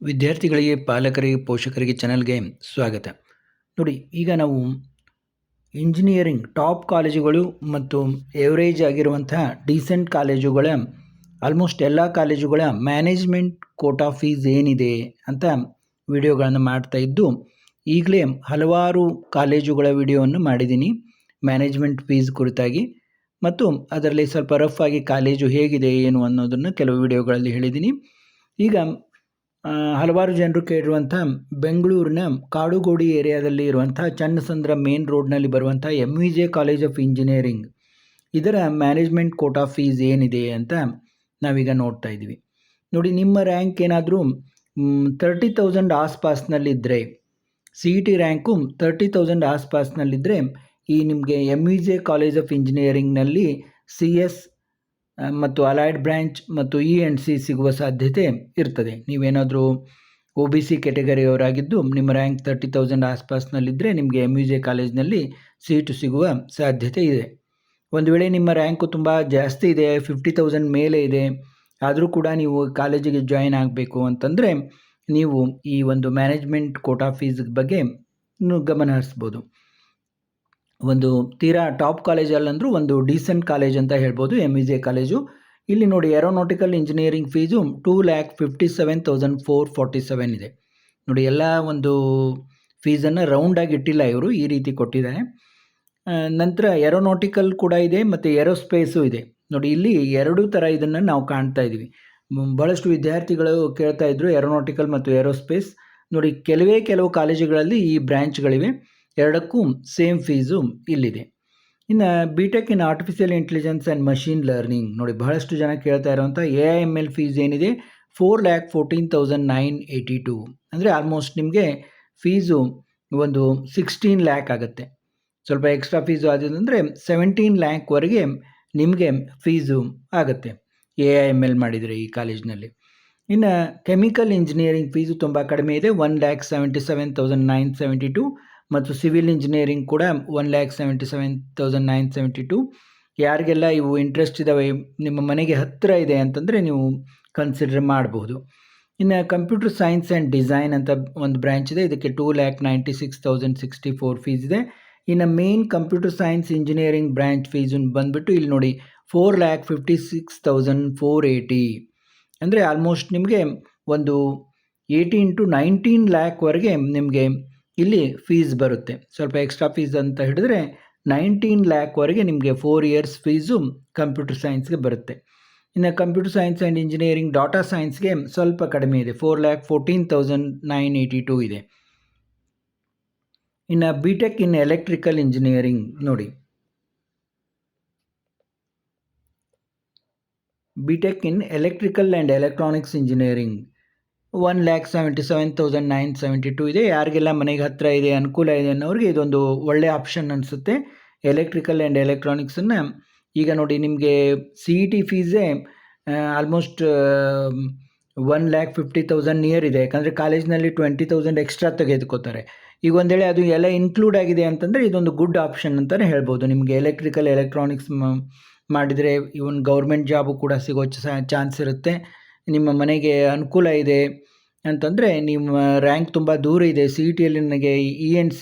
ವಿದ್ಯಾರ್ಥಿಗಳಿಗೆ, ಪಾಲಕರಿಗೆ, ಪೋಷಕರಿಗೆ ಚಾನಲ್ಗೆ ಸ್ವಾಗತ. ನೋಡಿ, ಈಗ ನಾವು ಇಂಜಿನಿಯರಿಂಗ್ ಟಾಪ್ ಕಾಲೇಜುಗಳು ಮತ್ತು ಎವರೇಜ್ ಆಗಿರುವಂತಹ ಡೀಸೆಂಟ್ ಕಾಲೇಜುಗಳ ಆಲ್ಮೋಸ್ಟ್ ಎಲ್ಲ ಕಾಲೇಜುಗಳ ಮ್ಯಾನೇಜ್ಮೆಂಟ್ ಕೋಟಾ ಫೀಸ್ ಏನಿದೆ ಅಂತ ವಿಡಿಯೋಗಳನ್ನು ಮಾಡ್ತಾ ಇದ್ದು, ಈಗಲೇ ಹಲವಾರು ಕಾಲೇಜುಗಳ ವಿಡಿಯೋವನ್ನು ಮಾಡಿದ್ದೀನಿ ಮ್ಯಾನೇಜ್ಮೆಂಟ್ ಫೀಸ್ ಕುರಿತಾಗಿ. ಮತ್ತು ಅದರಲ್ಲಿ ಸ್ವಲ್ಪ ರಫ್ ಆಗಿ ಕಾಲೇಜು ಹೇಗಿದೆ ಏನು ಅನ್ನೋದನ್ನು ಕೆಲವು ವಿಡಿಯೋಗಳಲ್ಲಿ ಹೇಳಿದ್ದೀನಿ. ಈಗ ಹಲವಾರು ಜನರು ಕೇಳಿರುವಂಥ ಬೆಂಗಳೂರಿನ ಕಾಡುಗೋಡಿ ಏರಿಯಾದಲ್ಲಿ ಇರುವಂಥ ಚನ್ನಸಂದ್ರ ಮೇನ್ ರೋಡ್ನಲ್ಲಿ ಬರುವಂಥ MVJ ಕಾಲೇಜ್ ಆಫ್ ಇಂಜಿನಿಯರಿಂಗ್, ಇದರ ಮ್ಯಾನೇಜ್ಮೆಂಟ್ ಕೋಟಾ ಫೀಸ್ ಏನಿದೆ ಅಂತ ನಾವೀಗ ನೋಡ್ತಾ ಇದ್ದೀವಿ. ನೋಡಿ, ನಿಮ್ಮ ರ್ಯಾಂಕ್ ಏನಾದರೂ 30,000 ಆಸ್ಪಾಸ್ನಲ್ಲಿದ್ದರೆ, CET ರ್ಯಾಂಕು 30,000 ಆಸ್ಪಾಸ್ನಲ್ಲಿದ್ದರೆ, ಈ ನಿಮಗೆ MVJ ಕಾಲೇಜ್ ಆಫ್ ಇಂಜಿನಿಯರಿಂಗ್ನಲ್ಲಿ CS ಮತ್ತು ಅಲೈಡ್ ಬ್ರ್ಯಾಂಚ್ ಮತ್ತು E&C ಸಿಗುವ ಸಾಧ್ಯತೆ ಇರ್ತದೆ. ನೀವೇನಾದರೂ OBC ಕ್ಯಾಟಗರಿಯವರಾಗಿದ್ದು ನಿಮ್ಮ ರ್ಯಾಂಕ್ 30,000 ಆಸ್ಪಾಸ್ನಲ್ಲಿದ್ದರೆ ನಿಮಗೆ MVJ ಕಾಲೇಜ್ನಲ್ಲಿ ಸೀಟು ಸಿಗುವ ಸಾಧ್ಯತೆ ಇದೆ. ಒಂದು ವೇಳೆ ನಿಮ್ಮ ರ್ಯಾಂಕು ತುಂಬ ಜಾಸ್ತಿ ಇದೆ, 50,000 ಮೇಲೆ ಇದೆ, ಆದರೂ ಕೂಡ ನೀವು ಕಾಲೇಜಿಗೆ ಜಾಯಿನ್ ಆಗಬೇಕು ಅಂತಂದರೆ ನೀವು ಈ ಒಂದು ಮ್ಯಾನೇಜ್ಮೆಂಟ್ ಕೋಟಾ ಫೀಸ್ ಬಗ್ಗೆ ಗಮನ ಹರಿಸ್ಬೋದು. ಒಂದು ತೀರಾ ಟಾಪ್ ಕಾಲೇಜಲ್ಲಂದರೂ ಒಂದು ಡೀಸೆಂಟ್ ಕಾಲೇಜ್ ಅಂತ ಹೇಳ್ಬೋದು MVJ ಕಾಲೇಜು. ಇಲ್ಲಿ ನೋಡಿ, ಏರೋನಾಟಿಕಲ್ ಇಂಜಿನಿಯರಿಂಗ್ ಫೀಸು 2,57,447 ಇದೆ. ನೋಡಿ, ಎಲ್ಲ ಒಂದು ಫೀಸನ್ನು ರೌಂಡಾಗಿ ಇಟ್ಟಿಲ್ಲ, ಇವರು ಈ ರೀತಿ ಕೊಟ್ಟಿದ್ದಾರೆ. ನಂತರ ಏರೋನಾಟಿಕಲ್ ಕೂಡ ಇದೆ ಮತ್ತು ಏರೋಸ್ಪೇಸು ಇದೆ. ನೋಡಿ, ಇಲ್ಲಿ ಎರಡೂ ಥರ ಇದನ್ನು ನಾವು ಕಾಣ್ತಾ ಇದ್ದೀವಿ. ಭಾಳಷ್ಟು ವಿದ್ಯಾರ್ಥಿಗಳು ಕೇಳ್ತಾ ಇದ್ದರು ಏರೋನಾಟಿಕಲ್ ಮತ್ತು ಏರೋಸ್ಪೇಸ್. ನೋಡಿ, ಕೆಲವು ಕಾಲೇಜುಗಳಲ್ಲಿ ಈ ಬ್ರ್ಯಾಂಚ್ಗಳಿವೆ, ಎರಡಕ್ಕೂ ಸೇಮ್ ಫೀಸು ಇಲ್ಲಿದೆ. ಇನ್ನು BTech in artificial intelligence and machine learning, ನೋಡಿ ಬಹಳಷ್ಟು ಜನ ಕೇಳ್ತಾ ಇರೋವಂಥ AIML ಫೀಸ್ ಏನಿದೆ 4,14,982, ಅಂದರೆ ಆಲ್ಮೋಸ್ಟ್ ನಿಮಗೆ ಫೀಸು ಒಂದು 16 ಲ್ಯಾಕ್ ಆಗುತ್ತೆ. ಸ್ವಲ್ಪ ಎಕ್ಸ್ಟ್ರಾ ಫೀಸು ಆಗೋದಂದರೆ 17 ಲ್ಯಾಕ್ವರೆಗೆ ನಿಮಗೆ ಫೀಸು ಆಗುತ್ತೆ AIML ಮಾಡಿದರೆ ಈ ಕಾಲೇಜಿನಲ್ಲಿ. ಇನ್ನು ಕೆಮಿಕಲ್ ಇಂಜಿನಿಯರಿಂಗ್ ಫೀಸು ತುಂಬ ಕಡಿಮೆ ಇದೆ, 1,77,972, ಮತ್ತು ಸಿವಿಲ್ ಇಂಜಿನಿಯರಿಂಗ್ ಕೂಡ 1,77,972. ಯಾರಿಗೆಲ್ಲ ಇವು ಇಂಟ್ರೆಸ್ಟ್ ಇದ್ದಾವೆ, ನಿಮ್ಮ ಮನೆಗೆ ಹತ್ತಿರ ಇದೆ ಅಂತಂದರೆ ನೀವು ಕನ್ಸಿಡರ್ ಮಾಡಬಹುದು. ಇನ್ನು ಕಂಪ್ಯೂಟರ್ ಸೈನ್ಸ್ ಆ್ಯಂಡ್ ಡಿಸೈನ್ ಅಂತ ಒಂದು ಬ್ರ್ಯಾಂಚ್ ಇದೆ, ಇದಕ್ಕೆ 2,96,064 ಫೀಸ್ ಇದೆ. ಇನ್ನು main computer science engineering branch fees ಬಂದುಬಿಟ್ಟು ಇಲ್ಲಿ ನೋಡಿ 4,56,480, ಅಂದರೆ ಆಲ್ಮೋಸ್ಟ್ ನಿಮಗೆ ಒಂದು 18 to 19 ಲ್ಯಾಕ್ವರೆಗೆ ನಿಮಗೆ ಇಲ್ಲಿ ಫೀಸ್ ಬರುತ್ತೆ. ಸ್ವಲ್ಪ ಎಕ್ಸ್ಟ್ರಾ ಫೀಸ್ ಅಂತ ಹಿಡಿದ್ರೆ 19 ಲ್ಯಾಕ್ವರೆಗೆ ನಿಮಗೆ 4 ಇಯರ್ಸ್ ಫೀಸು ಕಂಪ್ಯೂಟರ್ ಸೈನ್ಸ್ಗೆ ಬರುತ್ತೆ. ಇನ್ನು computer science and engineering data ಸೈನ್ಸ್ಗೆ ಸ್ವಲ್ಪ ಕಡಿಮೆ ಇದೆ, 4,14,982 ಇದೆ. ಇನ್ನು BTech ಇನ್ ಎಲೆಕ್ಟ್ರಿಕಲ್ ಇಂಜಿನಿಯರಿಂಗ್ ನೋಡಿ, BTech in electrical and electronics engineering 1,77,972 ಇದೆ. ಯಾರಿಗೆಲ್ಲ ಮನೆಗೆ ಹತ್ತಿರ ಇದೆ, ಅನುಕೂಲ ಇದೆ ಅನ್ನೋರಿಗೆ ಇದೊಂದು ಒಳ್ಳೆ ಆಪ್ಷನ್ ಅನಿಸುತ್ತೆ ಎಲೆಕ್ಟ್ರಿಕಲ್ ಆ್ಯಂಡ್ ಎಲೆಕ್ಟ್ರಾನಿಕ್ಸನ್ನು. ಈಗ ನೋಡಿ, ನಿಮಗೆ CET ಫೀಸೇ ಆಲ್ಮೋಸ್ಟ್ 1,50,000 ನಿಯರ್ ಇದೆ, ಯಾಕಂದರೆ ಕಾಲೇಜ್ನಲ್ಲಿ 20,000 ಎಕ್ಸ್ಟ್ರಾ ತೆಗೆದುಕೋತಾರೆ. ಈಗ ಒಂದು ವೇಳೆ ಅದು ಎಲ್ಲ ಇನ್ಕ್ಲೂಡ್ ಆಗಿದೆ ಅಂತಂದರೆ ಇದೊಂದು ಗುಡ್ ಆಪ್ಷನ್ ಅಂತಲೇ ಹೇಳ್ಬೋದು. ನಿಮಗೆ ಎಲೆಕ್ಟ್ರಿಕಲ್ ಎಲೆಕ್ಟ್ರಾನಿಕ್ಸ್ ಮಾಡಿದರೆ ಇವನ್ ಗೌರ್ಮೆಂಟ್ ಜಾಬು ಕೂಡ ಸಿಗೋ ಚಾನ್ಸ್ ಇರುತ್ತೆ. ನಿಮ್ಮ ಮನೆಗೆ ಅನುಕೂಲ ಇದೆ ಅಂತಂದರೆ, ನಿಮ್ಮ ರ್ಯಾಂಕ್ ತುಂಬ ದೂರ ಇದೆ, CETಯಲ್ಲಿ ನನಗೆ E&C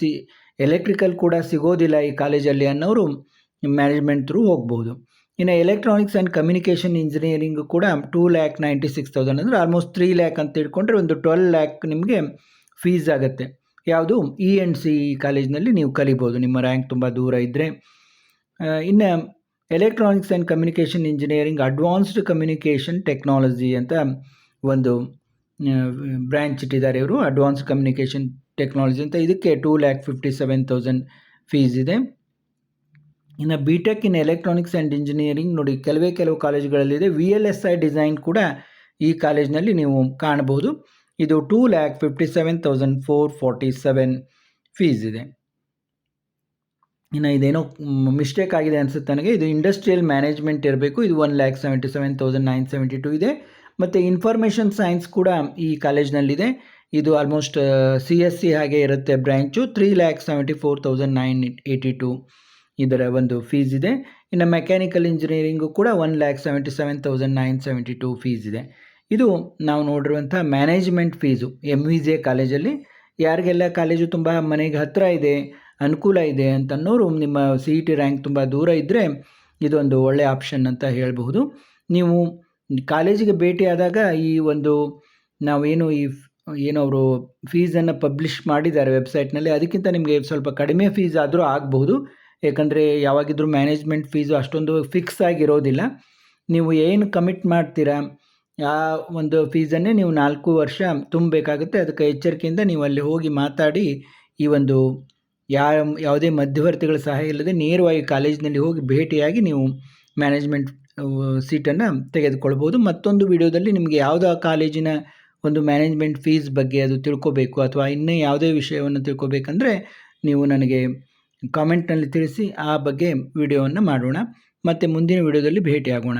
ಎಲೆಕ್ಟ್ರಿಕಲ್ ಕೂಡ ಸಿಗೋದಿಲ್ಲ ಈ ಕಾಲೇಜಲ್ಲಿ ಅನ್ನೋರು ಮ್ಯಾನೇಜ್ಮೆಂಟ್ ಥ್ರೂ ಹೋಗ್ಬೋದು. ಇನ್ನು ಎಲೆಕ್ಟ್ರಾನಿಕ್ಸ್ ಆ್ಯಂಡ್ ಕಮ್ಯುನಿಕೇಷನ್ ಇಂಜಿನಿಯರಿಂಗು ಕೂಡ 2,96,000, ಅಂದರೆ ಆಲ್ಮೋಸ್ಟ್ 3 ಲ್ಯಾಕ್ ಅಂತ ತಿಳ್ಕೊಂಡ್ರೆ ಒಂದು 12 ಲ್ಯಾಕ್ ನಿಮಗೆ ಫೀಸ್ ಆಗುತ್ತೆ. ಯಾವುದು E&C ಕಾಲೇಜ್ನಲ್ಲಿ ನೀವು ಕಲಿಬೋದು ನಿಮ್ಮ ರ್ಯಾಂಕ್ ತುಂಬ ದೂರ ಇದ್ದರೆ. ಇನ್ನು electronics and communication engineering advanced communication technology ಅಂತ ಒಂದು ಬ್ರ್ಯಾಂಚ್ ಇಟ್ಟಿದ್ದಾರೆ ಇವರು, ಅಡ್ವಾನ್ಸ್ಡ್ ಕಮ್ಯುನಿಕೇಷನ್ ಟೆಕ್ನಾಲಜಿ ಅಂತ. ಇದಕ್ಕೆ 2,57,000 ಫೀಸ್ ಇದೆ. ಇನ್ನು BTech in electronics and engineering ನೋಡಿ, ಕೆಲವು ಕಾಲೇಜುಗಳಲ್ಲಿದೆ. VLSI ಡಿಸೈನ್ ಕೂಡ ಈ ಕಾಲೇಜಿನಲ್ಲಿ ನೀವು ಕಾಣಬಹುದು. ಇದು 2,57,447 ಫೀಸ್ ಇದೆ. ಇನ್ನು ಇದೇನೋ ಮಿಸ್ಟೇಕ್ ಆಗಿದೆ ಅನಿಸುತ್ತೆ ನನಗೆ, ಇದು ಇಂಡಸ್ಟ್ರಿಯಲ್ ಮ್ಯಾನೇಜ್ಮೆಂಟ್ ಇರಬೇಕು. ಇದು 1,77,972 ಇದೆ. ಮತ್ತು ಇನ್ಫಾರ್ಮೇಷನ್ ಸೈನ್ಸ್ ಕೂಡ ಈ ಕಾಲೇಜ್ನಲ್ಲಿದೆ. ಇದು ಆಲ್ಮೋಸ್ಟ್ CSC ಹಾಗೆ ಇರುತ್ತೆ ಬ್ರ್ಯಾಂಚು, 3,74,982 ಇದರ ಒಂದು ಫೀಸ್ ಇದೆ. ಇನ್ನು ಮೆಕ್ಯಾನಿಕಲ್ ಇಂಜಿನಿಯರಿಂಗು ಕೂಡ 1,77,972 ಫೀಸ್ ಇದೆ. ಇದು ನಾವು ನೋಡಿರುವಂಥ ಮ್ಯಾನೇಜ್ಮೆಂಟ್ ಫೀಸು MVJ ಕಾಲೇಜಲ್ಲಿ. ಯಾರಿಗೆಲ್ಲ ಕಾಲೇಜು ತುಂಬ ಮನೆಗೆ ಹತ್ತಿರ ಇದೆ, ಅನುಕೂಲ ಇದೆ ಅಂತನ್ನೋರು, ನಿಮ್ಮ CET ರ್ಯಾಂಕ್ ತುಂಬ ದೂರ ಇದ್ದರೆ ಇದೊಂದು ಒಳ್ಳೆಯ ಆಪ್ಷನ್ ಅಂತ ಹೇಳಬಹುದು. ನೀವು ಕಾಲೇಜಿಗೆ ಭೇಟಿಯಾದಾಗ ಈ ಒಂದು ನಾವೇನು ಏನು ಅವರು ಫೀಸನ್ನು ಪಬ್ಲಿಷ್ ಮಾಡಿದ್ದಾರೆ ವೆಬ್ಸೈಟ್ನಲ್ಲಿ, ಅದಕ್ಕಿಂತ ನಿಮಗೆ ಸ್ವಲ್ಪ ಕಡಿಮೆ ಫೀಸ್ ಆದರೂ ಆಗಬಹುದು. ಏಕೆಂದರೆ ಯಾವಾಗಿದ್ರೂ ಮ್ಯಾನೇಜ್ಮೆಂಟ್ ಫೀಸು ಅಷ್ಟೊಂದು ಫಿಕ್ಸ್ ಆಗಿರೋದಿಲ್ಲ. ನೀವು ಏನು ಕಮಿಟ್ ಮಾಡ್ತೀರಾ ಆ ಒಂದು ಫೀಸನ್ನೇ ನೀವು 4 ವರ್ಷ ತುಂಬಬೇಕಾಗುತ್ತೆ. ಅದಕ್ಕೆ ಎಚ್ಚರಿಕೆಯಿಂದ ನೀವು ಅಲ್ಲಿ ಹೋಗಿ ಮಾತಾಡಿ, ಈ ಒಂದು ಯಾವುದೇ ಮಧ್ಯವರ್ತಿಗಳ ಸಹಾಯ ಇಲ್ಲದೆ ನೇರವಾಗಿ ಕಾಲೇಜಿನಲ್ಲಿ ಹೋಗಿ ಭೇಟಿಯಾಗಿ ನೀವು ಮ್ಯಾನೇಜ್ಮೆಂಟ್ ಸೀಟನ್ನು ತೆಗೆದುಕೊಳ್ಬೋದು. ಮತ್ತೊಂದು ವಿಡಿಯೋದಲ್ಲಿ ನಿಮಗೆ ಯಾವುದೋ ಕಾಲೇಜಿನ ಒಂದು ಮ್ಯಾನೇಜ್ಮೆಂಟ್ ಫೀಸ್ ಬಗ್ಗೆ ಅದು ತಿಳ್ಕೋಬೇಕು ಅಥವಾ ಇನ್ನೂ ಯಾವುದೇ ವಿಷಯವನ್ನು ತಿಳ್ಕೋಬೇಕಂದ್ರೆ ನೀವು ನನಗೆ ಕಾಮೆಂಟ್ನಲ್ಲಿ ತಿಳಿಸಿ, ಆ ಬಗ್ಗೆ ವಿಡಿಯೋವನ್ನು ಮಾಡೋಣ. ಮತ್ತು ಮುಂದಿನ ವಿಡಿಯೋದಲ್ಲಿ ಭೇಟಿಯಾಗೋಣ.